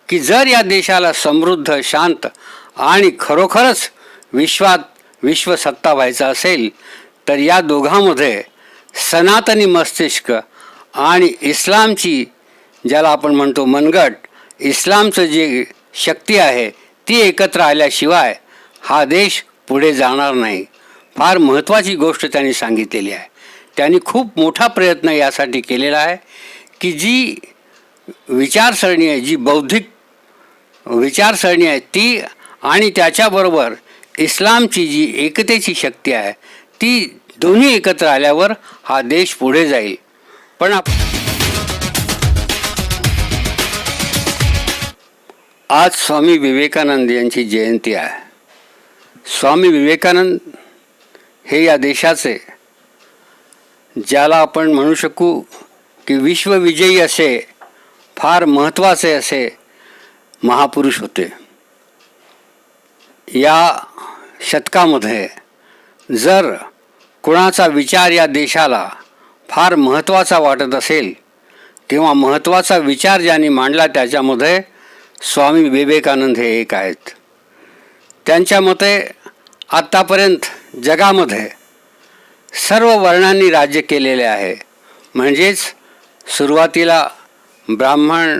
की जर या देशाला समृद्ध, शांत आणि खरोखरच विश्वसत्ता व्हायचा असेल तर या दोघांमध्ये सनातनी मस्तिष्क आणि इस्लामची, ज्याला आपण म्हणतो मनगट, इस्लामचं जी शक्ती आहे ती एकत्र आल्याशिवाय हा देश पुढे जाणार नाही. फार महत्त्वाची गोष्ट त्यांनी सांगितलेली आहे. त्यांनी खूप मोठा प्रयत्न यासाठी केलेला आहे की जी विचारसरणी आहे, जी बौद्धिक विचारसरणी आहे ती आणि त्याच्याबरोबर इस्लामची जी एकतेची शक्ती आहे ती दोन्ही एकत्र आल्यावर हा देश पुढे जाईल. पण आज स्वामी विवेकानंद यांची जयंती आहे. स्वामी विवेकानंद हे या देशाचे, ज्याला आपण म्हणू शकू की विश्वविजयी असे फार महत्त्वाचे असे महापुरुष होते. या शतकामध्ये जर कुणाचा विचार या देशाला फार महत्त्वाचा वाटत असेल किंवा महत्त्वाचा विचार ज्यांनी मांडला त्याच्यामध्ये स्वामी विवेकानंद हे एक आहेत. त्यांच्या मते आत्तापर्यंत जगामध्ये सर्व वर्णांनी राज्य केलेले आहे. म्हणजेच सुरुवातीला ब्राह्मण,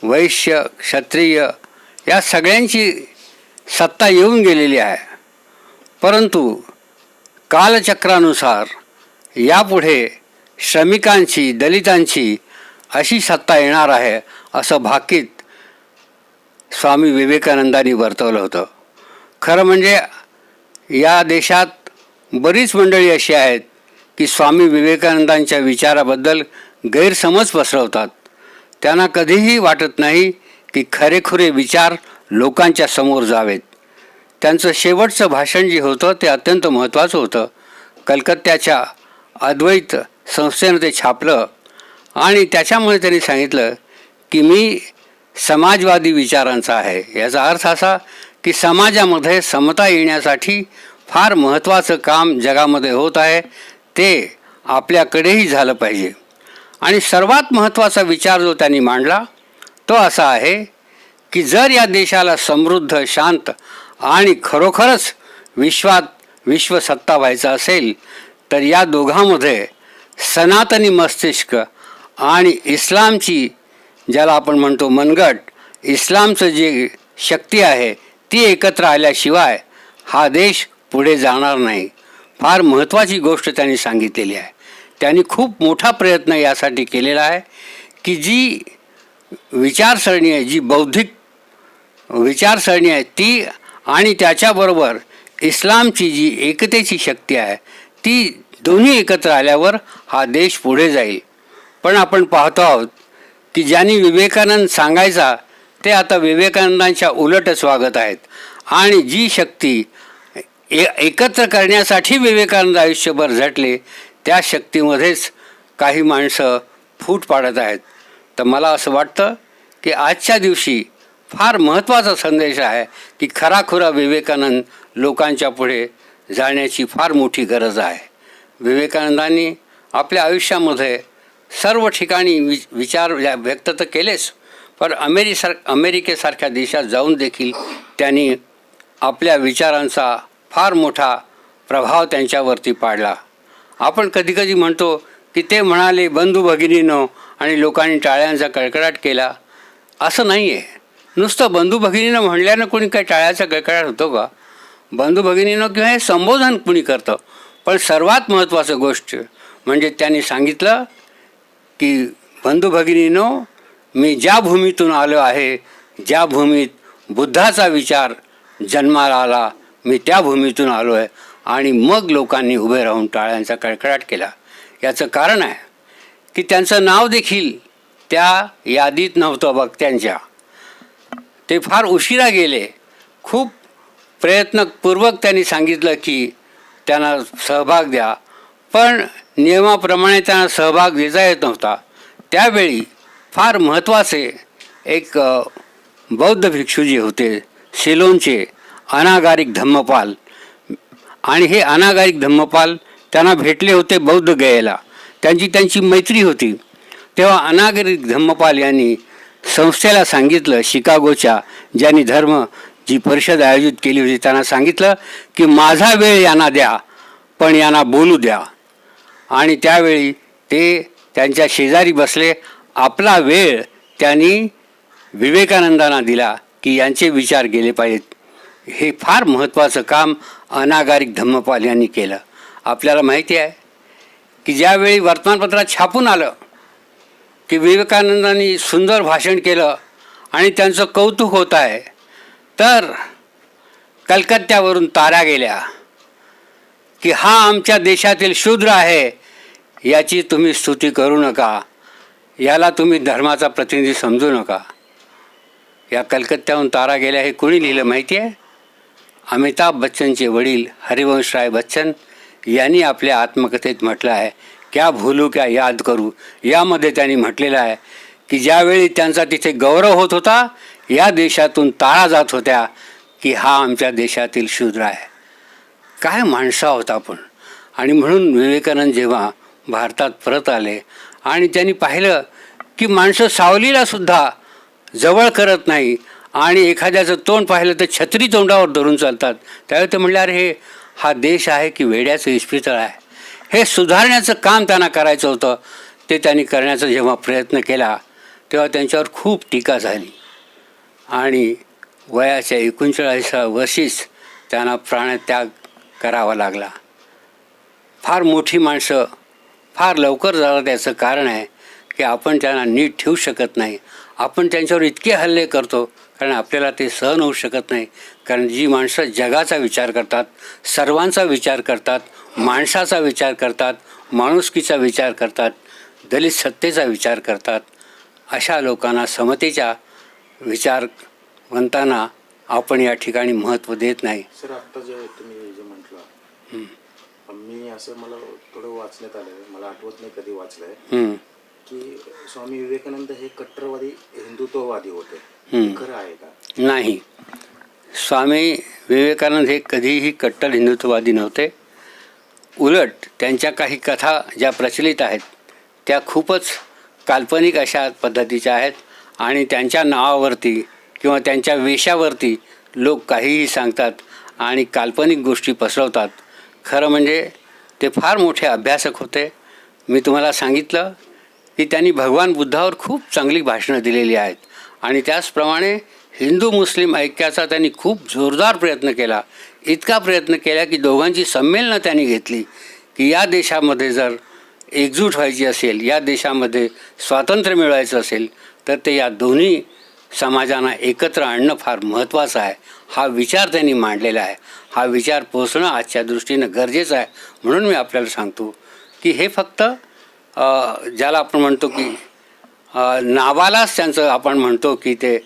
वैश्य, क्षत्रिय या सगळ्यांची सत्ता येऊन गेलेली आहे. परंतु कालचक्रानुसार यापुढे श्रमिकांची, दलितांची अशी सत्ता येणार आहे असं भाकीत स्वामी विवेकानंदांनी वर्तवलं होतं. खरं म्हणजे या देशात बरीच मंडळी अशी आहेत की स्वामी विवेकानंदांच्या विचाराबद्दल गैरसमज पसरवतात. त्यांना कधीही वाटत नाही की खरेखुरे विचार लोकांच्या समोर जावेत. त्यांचं शेवटचं भाषण जे होतं ते अत्यंत महत्त्वाचं होतं. कलकत्त्याच्या अद्वैत संस्थेनं ते छापलं आणि त्याच्यामुळे त्यांनी सांगितलं की मी समाजवादी विचारांचा आहे. याचा अर्थ असा की समाजामध्ये समता येण्यासाठी फार महत्त्वाचं काम जगामध्ये होत आहे, ते आपल्याकडेही झालं पाहिजे. आणि सर्वात महत्त्वाचा विचार जो त्यांनी मांडला तो असा आहे की जर या देशाला समृद्ध, शांत आणि खरोखरच विश्वसत्ता व्हायचा असेल तर या दोघांमध्ये सनातनी मस्तिष्क आणि इस्लामची, ज्याला आपण म्हणतो मनगट, इस्लामचं जी शक्ती आहे ती एकत्र आल्याशिवाय हा देश पुढे जाणार नाही. फार महत्त्वाची गोष्ट त्यांनी सांगितलेली आहे. त्यांनी खूप मोठा प्रयत्न यासाठी केलेला आहे की जी विचारसरणी आहे, जी बौद्धिक विचारसरणी आहे ती आणि त्याच्याबरोबर इस्लामची जी एकतेची शक्ती आहे ती दोन्ही एकत्र आल्यावर हा देश पुढे जाईल. पण आपण पाहतो आहोत की ज्यांनी विवेकानंद सांगायचा ते आता विवेकानंदांच्या उलटच वागत आहेत. आणि जी शक्ती एकत्र करण्यासाठी विवेकानंद आयुष्यभर झटले त्या शक्तीमध्येच काही माणसं फूट पाडत आहेत. तर मला असं वाटतं की आजच्या दिवशी फार महत्त्वाचा संदेश आहे की खराखुरा विवेकानंद लोकांच्या पुढे जाण्याची फार मोठी गरज आहे. विवेकानंदांनी आपल्या आयुष्यामध्ये सर्व ठिकाणी विचार व्यक्त तर केलेच, पण अमेरिकेसारख्या देशात जाऊन देखील त्यांनी आपल्या विचारांचा फार मोठा प्रभाव त्यांच्यावरती पाडला. आपण कधीकधी म्हणतो की ते म्हणाले बंधू भगिनीनो आणि लोकांनी टाळ्यांचा कडकडाट केला. असं नाही आहे. नुसतं बंधू भगिनीनं म्हणल्यानं कोणी काही टाळ्याचा कडकडाट होतो का? बंधू भगिनीनं किंवा हे संबोधन कुणी करतं. पण सर्वात महत्त्वाचं गोष्ट म्हणजे त्यांनी सांगितलं की बंधू भगिनीनो, मी ज्या भूमीतून आलो आहे, ज्या भूमीत बुद्धाचा विचार जन्माला आला, मी त्या भूमीतून आलो आहे. आणि मग लोकांनी उभे राहून टाळ्यांचा कडकडाट केला. याचं कारण आहे की त्यांचं नाव देखील त्या यादीत नव्हतं वक्त्यांच्या. ते फार उशिरा गेले. खूप प्रयत्नपूर्वक त्यांनी सांगितलं की त्यांना सहभाग द्या, पण नियमाप्रमाणे त्यांना सहभाग देता येत नव्हता. त्यावेळी फार महत्त्वाचे एक बौद्ध भिक्षू जे होते सिलोनचे अनागारिक धम्मपाल, आणि हे अनागारिक धम्मपाल त्यांना भेटले होते बौद्ध गयेला. त्यांची मैत्री होती. तेव्हा अनागारिक धम्मपाल यांनी संस्थेला सांगितलं, शिकागोच्या ज्यांनी धर्म जी परिषद आयोजित केली होती त्यांना सांगितलं की माझा वेळ यांना द्या, पण यांना बोलू द्या. आणि त्यावेळी ते त्यांच्या शेजारी बसले. आपला वेळ त्यांनी विवेकानंदांना दिला की यांचे विचार गेले पाहिजेत. हे फार महत्त्वाचं काम अनागारिक धम्मपाल यांनी केलं. आपल्याला माहिती आहे की ज्यावेळी वर्तमानपत्रात छापून आलं की विवेकानंदांनी सुंदर भाषण केलं आणि त्यांचं कौतुक होत आहे, तर कलकत्त्यावरून तारा गेल्या की हा आमच्या देशातील शूद्र आहे, याची तुम्ही स्तुती करू नका, याला तुम्ही धर्माचा प्रतिनिधी समजू नका. या कलकत्त्याहून तारा गेल्या हे कोणी लिहिलं माहिती आहे? अमिताभ बच्चनचे वडील हरिवंशराय बच्चन यांनी आपल्या आत्मकथेत म्हटलं आहे, क्या भूलू क्या याद करू. यामध्ये त्यांनी म्हटलेलं आहे की ज्यावेळी त्यांचा तिथे गौरव होत होता, या देशातून ताळा जात होत्या की हा आमच्या देशातील शूद्र आहे. काय माणसा होता आपण. आणि म्हणून विवेकानंद जेव्हा भारतात परत आले आणि त्यांनी पाहिलं की माणसं सावलीला सुद्धा जवळ करत नाही आणि एखाद्याचं तोंड पाहिलं तर छत्री तोंडावर धरून चालतात, त्यावेळी ते म्हणले, अरे हा देश आहे की वेड्याचं इस्पितळ आहे. हे सुधारण्याचं काम त्यांना करायचं होतं. ते त्यांनी करण्याचा जेव्हा प्रयत्न केला तेव्हा त्यांच्यावर खूप टीका झाली आणि वयाच्या 39व्या वर्षीच त्यांना प्राणत्याग करावा लागला. फार मोठी माणसं फार लवकर जातात. याचं कारण आहे की आपण त्यांना नीट ठेवू शकत नाही. आपण त्यांच्यावर इतके हल्ले करतो कारण आपल्याला ते सहन होऊ शकत नाही. कारण जी माणसं जगाचा विचार करतात, सर्वांचा विचार करतात, माणसाचा विचार करतात, माणुसकीचा विचार करतात, दलित सत्तेचा विचार करतात, अशा लोकांना समतेच्या विचारवंतांना आपण या ठिकाणी महत्त्व देत नाही. सर, आत्ता जे तुम्ही जे म्हटलं, मी असं मला थोडं वाचण्यात आलं, मला आठवत नाही कधी वाचलंय, की स्वामी विवेकानंद हे कट्टरवादी हिंदुत्ववादी होते. खरं आहे का? नाही, स्वामी विवेकानंद हे कधीही कट्टर हिंदुत्ववादी नव्हते. उलट त्यांच्या काही कथा ज्या प्रचलित आहेत त्या खूपच काल्पनिक अशा पद्धतीच्या आहेत आणि त्यांच्या नावावरती किंवा त्यांच्या वेशावरती लोक काहीही सांगतात आणि काल्पनिक गोष्टी पसरवतात. खरं म्हणजे ते फार मोठे अभ्यासक होते. मी तुम्हाला सांगितलं की त्यांनी भगवान बुद्धावर खूप चांगली भाषणं दिलेली आहेत आणि त्याचप्रमाणे हिंदू मुस्लिम ऐक्याचा त्यांनी खूप जोरदार प्रयत्न केला. इतका प्रयत्न केला की दोघांची संमेलनं त्यांनी घेतली की या देशामध्ये जर एकजूट व्हायची असेल, या देशामध्ये स्वातंत्र्य मिळवायचं असेल तर ते या दोन्ही समाजांना एकत्र आणणं फार महत्त्वाचं आहे. हा विचार त्यांनी मांडलेला आहे. हा विचार पोचणं आजच्या दृष्टीनं गरजेचं आहे. म्हणून मी आपल्याला सांगतो की हे फक्त ज्याला आपण म्हणतो की नावालाच त्यांचं आपण म्हणतो की ते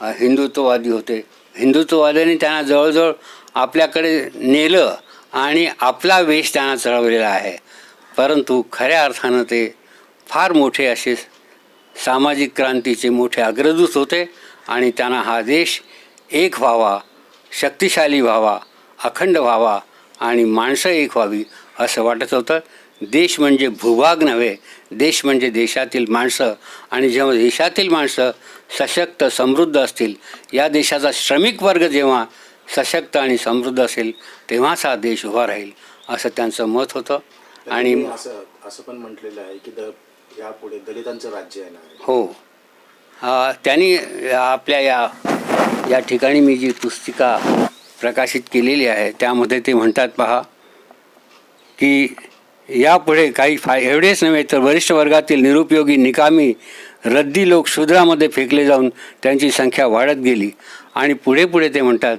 हिंदुत्ववादी होते. हिंदुत्ववाद्यांनी त्यांना जवळजवळ आपल्याकडे नेलं आणि आपला वेश त्यांना चढवलेला आहे. परंतु खऱ्या अर्थानं ते फार मोठे असे सामाजिक क्रांतीचे मोठे अग्रदूत होते आणि त्यांना हा देश एक व्हावा, शक्तिशाली व्हावा, अखंड व्हावा आणि माणसं एक व्हावी असं वाटत होतं. देश म्हणजे भूभाग नव्हे, देश म्हणजे देशातील माणसं. आणि जेव्हा देशातील माणसं सशक्त समृद्ध असतील, या देशाचा श्रमिक वर्ग जेव्हा सशक्त आणि समृद्ध असेल तेव्हाच हा देश उभा राहील असं त्यांचं मत होतं. आणि असं पण म्हटलेलं आहे की यापुढे दलितांचं राज्य येणार आहे. हो, त्यांनी आपल्या या ठिकाणी मी जी पुस्तिका प्रकाशित केलेली आहे त्यामध्ये ते म्हणतात, पहा की यापुढे काही एवढेच नव्हे तर वरिष्ठ वर्गातील निरुपयोगी, निकामी, रद्दी लोक शूद्रामध्ये फेकले जाऊन त्यांची संख्या वाढत गेली. आणि पुढे पुढे ते म्हणतात,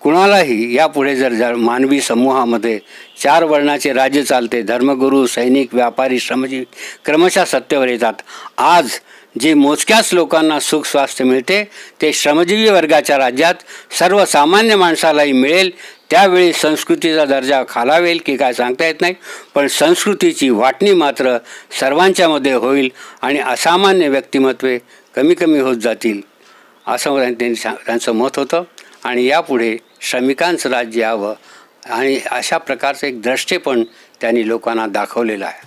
कुणालाही यापुढे जर मानवी समूहामध्ये 4 वर्णाचे राज्य चालते, धर्मगुरू, सैनिक, व्यापारी, श्रमजीवी क्रमशः सत्तेवर येतात. आज जे मोजक्याच लोकांना सुख स्वास्थ्य मिळते ते श्रमजीवी वर्गाच्या राज्यात सर्वसामान्य माणसालाही मिळेल. त्यावेळी संस्कृतीचा दर्जा खालावेल की काय सांगता येत नाही, पण संस्कृतीची वाटणी मात्र सर्वांच्यामध्ये होईल आणि असामान्य व्यक्तिमत्वे कमी कमी होत जातील असं त्यांचं मत होतं. आणि यापुढे श्रमिकांचं राज्य यावं आणि अशा प्रकारचं एक द्रष्टेपण त्यांनी लोकांना दाखवलेलं आहे.